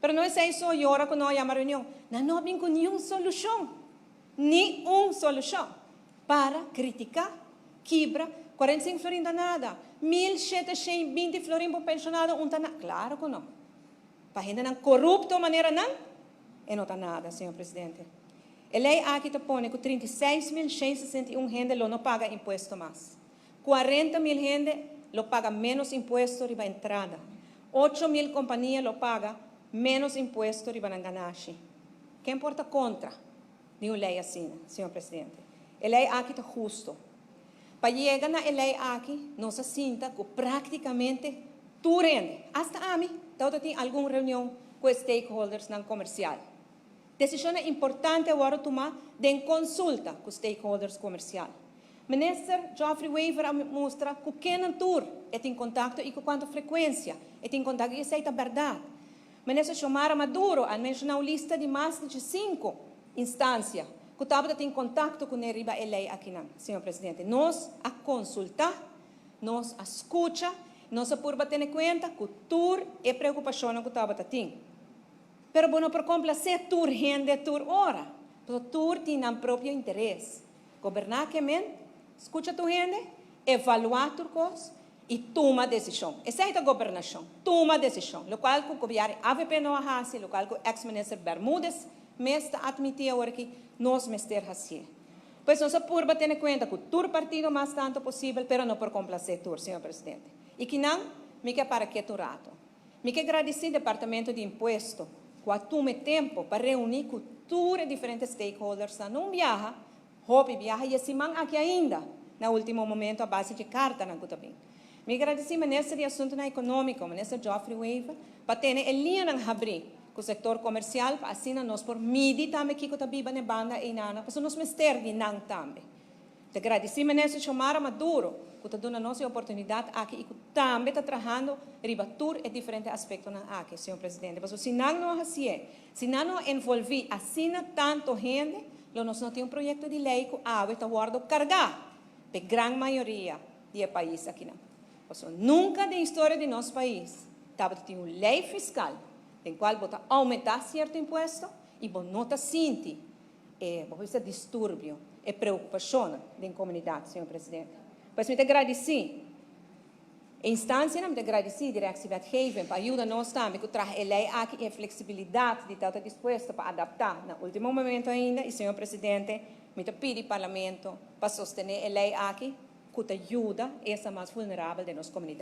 Pero não é isso, e ora que nós chamamos reunião. Não vem com nenhuma solução. Nenhuma solução. Para criticar, quebra, 45 florins nada. 1.720 florins por pensionado, claro que não. Para gente não corrupto maneira não, e não está nada, senhor presidente. A lei aqui te põe que 36.161 gente não paga imposto mais. 40.000 gente lo paga menos impuesto riba entrada. 8.000 companhias lo paga menos impuesto riba na ganache. Quem importa contra de uma lei assim, senhor presidente? A lei aqui está justo. Para chegar na lei aqui, nós sinta que praticamente tu rende. Hasta a mim, eu tenho alguma reunião com stakeholders no comercial. Decisão importante agora tomar de consulta com stakeholders comercial. Minister Geoffrey Weaver mostra que quem tour é em contato e com quanta frequência é em contato, e isso é a verdade. Minister Xiomara Maduro mencionou uma lista de mais de 5 instâncias que estava em contato com a riba lei aqui, não, senhor presidente. Nós a consultar, nós a escuta, nós a por bater em conta que tour é preocupação que estava tendo. Pero bueno, por complacer tour rende, tour hora. Pero tour tem um próprio interesse. Governar que mente, escuta tu gente, evaluar tu coisa e toma decisão. Essa é a governação. Toma decisão. O qual o governo AVP não faz, o qual o ex-ministro Bermúdez está admitindo agora que nós mester assim. Pois nós por bater em conta que o partido mais tanto possível, pero não por complacer tu, senhor presidente. E que não, me quer para que tu rato. Me quer agradecer ao Departamento de Imposto, que atume tempo para reunir cultura diferentes stakeholders. Não viaja, hobby viaja, e esse man aqui ainda, no último momento, a base de carta na Cutabim. Me agradecer ao Ministro de Assuntos Econômicos, o Ministro Geoffrey Weaver, para ter a linha de abrir com o setor comercial, para assim nós por medir também que está viva na banda e nada, para nós mester de não também. Te agradecer ao Ministro Xiomara Maduro, que está dando a nossa oportunidade aqui e que também está trabalhando ribatur e diferentes aspectos aqui, senhor presidente. Mas se não assim, se não envolver assim tanto gente, nós não temos projeto de lei que está guardado cargar a grande maioria do país aqui. Mas nunca na história de nosso país estava tendo uma lei fiscal em qual você aumentar certo imposto e você não está sentindo distúrbio e preocupação da comunidade, senhor presidente. Pois me agradecer. A instância, me agradecer a Direção Haven para ajudar nós também, que traz a lei aqui e a flexibilidade de estar disposta para adaptar no último momento ainda. E, senhor presidente, me pede ao Parlamento para sostener a lei aqui, que ajuda essa mais vulnerável de nossa comunidade.